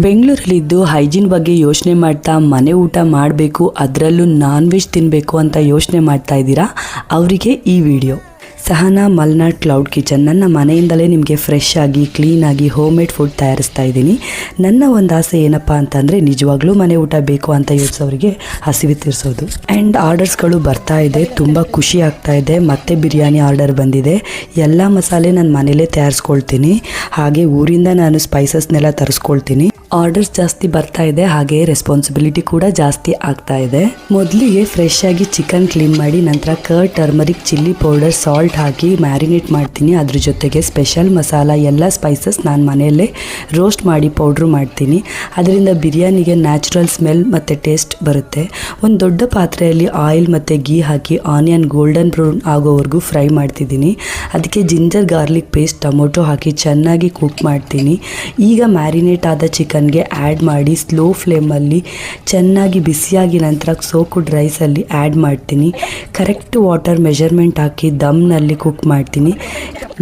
ಬೆಂಗಳೂರಲ್ಲಿದ್ದು hygiene ಬಗ್ಗೆ ಯೋಚನೆ ಮಾಡ್ತಾ ಮನೆ ಊಟ ಮಾಡಬೇಕು, ಅದರಲ್ಲೂ ನಾನ್ ವೆಜ್ ತಿನ್ನಬೇಕು ಅಂತ ಯೋಚನೆ ಮಾಡ್ತಾ ಇದ್ದೀರಾ? ಅವರಿಗೆ ಈ video. Sahana Malnad cloud kitchen. ನನ್ನ ಮನೆಯಿಂದಲೇ ನಿಮಗೆ ಫ್ರೆಶ್ ಆಗಿ ಕ್ಲೀನಾಗಿ ಹೋಮ್ ಮೇಡ್ ಫುಡ್ ತಯಾರಿಸ್ತಾ ಇದ್ದೀನಿ. ನನ್ನ ಒಂದು ಆಸೆ ಏನಪ್ಪ ಅಂತಂದರೆ ನಿಜವಾಗ್ಲೂ ಮನೆ ಊಟ ಬೇಕು ಅಂತ ಯೋಚಿಸೋರಿಗೆ ಹಸಿವು ತೀರಿಸೋದು. ಆ್ಯಂಡ್ ಆರ್ಡರ್ಸ್ಗಳು ಬರ್ತಾ ಇದೆ, ತುಂಬ ಖುಷಿ ಆಗ್ತಾ ಇದೆ. ಮತ್ತೆ ಬಿರಿಯಾನಿ ಆರ್ಡರ್ ಬಂದಿದೆ. ಎಲ್ಲ ಮಸಾಲೆ ನಾನು ಮನೇಲೇ ತಯಾರಿಸ್ಕೊಳ್ತೀನಿ. ಹಾಗೆ ಊರಿಂದ ನಾನು ಸ್ಪೈಸಸ್ನೆಲ್ಲ ತರಿಸ್ಕೊಳ್ತೀನಿ. ಆರ್ಡರ್ಸ್ ಜಾಸ್ತಿ ಬರ್ತಾ ಇದೆ, ಹಾಗೆ ರೆಸ್ಪಾನ್ಸಿಬಿಲಿಟಿ ಕೂಡ ಜಾಸ್ತಿ ಆಗ್ತಾ ಇದೆ. ಮೊದಲಿಗೆ ಫ್ರೆಶ್ ಆಗಿ ಚಿಕನ್ ಕ್ಲೀನ್ ಮಾಡಿ ನಂತರ curd, turmeric, chilli powder, salt ಹಾಕಿ ಮ್ಯಾರಿನೇಟ್ ಮಾಡ್ತೀನಿ. ಅದ್ರ ಜೊತೆಗೆ ಸ್ಪೆಷಲ್ ಮಸಾಲ ಎಲ್ಲ ಸ್ಪೈಸಸ್ ನಾನು ಮನೆಯಲ್ಲೇ ರೋಸ್ಟ್ ಮಾಡಿ ಪೌಡ್ರ್ ಮಾಡ್ತೀನಿ. ಅದರಿಂದ ಬಿರಿಯಾನಿಗೆ ನ್ಯಾಚುರಲ್ ಸ್ಮೆಲ್ ಮತ್ತು ಟೇಸ್ಟ್ ಬರುತ್ತೆ. ಒಂದು ದೊಡ್ಡ ಪಾತ್ರೆಯಲ್ಲಿ ಆಯಿಲ್ ಮತ್ತು ಗೀ ಹಾಕಿ ಆನಿಯನ್ ಗೋಲ್ಡನ್ ಬ್ರೌನ್ ಆಗೋವರೆಗೂ ಫ್ರೈ ಮಾಡ್ತಿದ್ದೀನಿ. ಅದಕ್ಕೆ ಜಿಂಜರ್ ಗಾರ್ಲಿಕ್ ಪೇಸ್ಟ್, ಟೊಮೊಟೊ ಹಾಕಿ ಚೆನ್ನಾಗಿ ಕುಕ್ ಮಾಡ್ತೀನಿ. ಈಗ ಮ್ಯಾರಿನೇಟ್ ಆದ ಚಿಕನ್ಗೆ ಆ್ಯಡ್ ಮಾಡಿ ಸ್ಲೋ ಫ್ಲೇಮಲ್ಲಿ ಚೆನ್ನಾಗಿ ಬಿಸಿಯಾಗಿ ನಂತರ ಸೋಕುಡ್ ರೈಸಲ್ಲಿ ಆ್ಯಡ್ ಮಾಡ್ತೀನಿ. ಕರೆಕ್ಟ್ ವಾಟರ್ ಮೆಜರ್ಮೆಂಟ್ ಹಾಕಿ ದಮ್ನಲ್ಲಿ ಕುಕ್ ಮಾಡ್ತೀನಿ.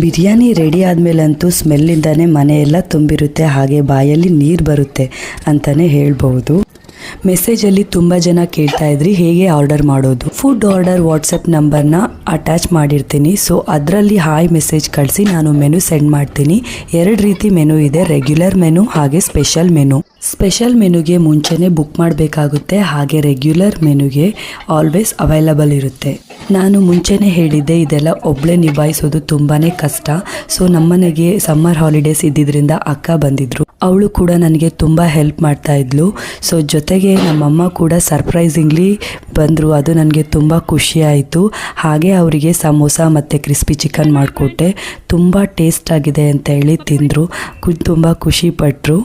ಬಿರಿಯಾನಿ ರೆಡಿ ಆದಮೇಲಂತೂ ಸ್ಮೆಲ್ಲಿಂದನೇ ಮನೆಯೆಲ್ಲ ತುಂಬಿರುತ್ತೆ, ಹಾಗೆ ಬಾಯಲ್ಲಿ ನೀರು ಬರುತ್ತೆ ಅಂತಲೇ ಹೇಳ್ಬೋದು. ಮೆಸೇಜಲ್ಲಿ ತುಂಬ ಜನ ಕೇಳ್ತಾ ಇದ್ರಿ ಹೇಗೆ ಆರ್ಡರ್ ಮಾಡೋದು. ಫುಡ್ ಆರ್ಡರ್ ವಾಟ್ಸಪ್ ನಂಬರ್ನ ಅಟ್ಯಾಚ್ ಮಾಡಿರ್ತೀನಿ. ಸೊ ಅದರಲ್ಲಿ ಹಾಯ್ ಮೆಸೇಜ್ ಕಳಿಸಿ ನಾನು ಮೆನು ಸೆಂಡ್ ಮಾಡ್ತೀನಿ. 2 ರೀತಿ ಮೆನು ಇದೆ, ರೆಗ್ಯುಲರ್ ಮೆನು ಹಾಗೆ ಸ್ಪೆಷಲ್ ಮೆನು. ಸ್ಪೆಷಲ್ ಮೆನುಗೆ ಮುಂಚೆನೇ ಬುಕ್ ಮಾಡಬೇಕಾಗುತ್ತೆ, ಹಾಗೆ ರೆಗ್ಯುಲರ್ ಮೆನುಗೆ ಆಲ್ವೇಸ್ ಅವೈಲಬಲ್ ಇರುತ್ತೆ. ನಾನು ಮುಂಚೆನೇ ಹೇಳಿದ್ದೆ, ಇದೆಲ್ಲ ಒಬ್ಬಳೇ ನಿಭಾಯಿಸೋದು ತುಂಬಾ ಕಷ್ಟ. ಸೊ ನಮ್ಮನೆಗೆ ಸಮ್ಮರ್ ಹಾಲಿಡೇಸ್ ಇದ್ದಿದ್ದರಿಂದ ಅಕ್ಕ ಬಂದಿದ್ರು. ಅವಳು ಕೂಡ ನನಗೆ ತುಂಬ ಹೆಲ್ಪ್ ಮಾಡ್ತಾ ಇದ್ಲು. ಸೊ ಜೊತೆಗೆ ನಮ್ಮಮ್ಮ ಕೂಡ ಸರ್ಪ್ರೈಸಿಂಗ್ಲಿ ಬಂದರು. ಅದು ನನಗೆ ತುಂಬ ಖುಷಿ ಆಯಿತು. ಹಾಗೆ ಅವರಿಗೆ ಸಮೋಸ ಮತ್ತು ಕ್ರಿಸ್ಪಿ ಚಿಕನ್ ಮಾಡಿಕೊಟ್ಟೆ. ತುಂಬ ಟೇಸ್ಟ್ ಆಗಿದೆ ಅಂತ ಹೇಳಿ ತಿಂದರು, ತುಂಬ ಖುಷಿಪಟ್ಟರು.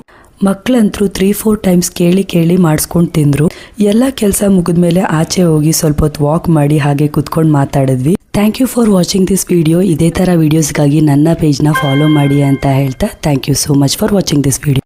ಮಕ್ಕಳಂತರೂ 3-4 ಟೈಮ್ಸ್ ಕೇಳಿ ಮಾಡಿಸ್ಕೊಂಡು ತಿಂದರು. ಎಲ್ಲ ಕೆಲಸ ಮುಗಿದ್ಮೇಲೆ ಆಚೆ ಹೋಗಿ ಸ್ವಲ್ಪ ಹೊತ್ತು ವಾಕ್ ಮಾಡಿ ಹಾಗೆ ಕುತ್ಕೊಂಡು ಮಾತಾಡಿದ್ವಿ. Thank you for watching this video. ಇದೇ ಥರ ವೀಡಿಯೋಸ್ಗಾಗಿ ನನ್ನ ಪೇಜ್ನ ಫಾಲೋ ಮಾಡಿ ಅಂತ ಹೇಳ್ತಾ thank you so much for watching this video.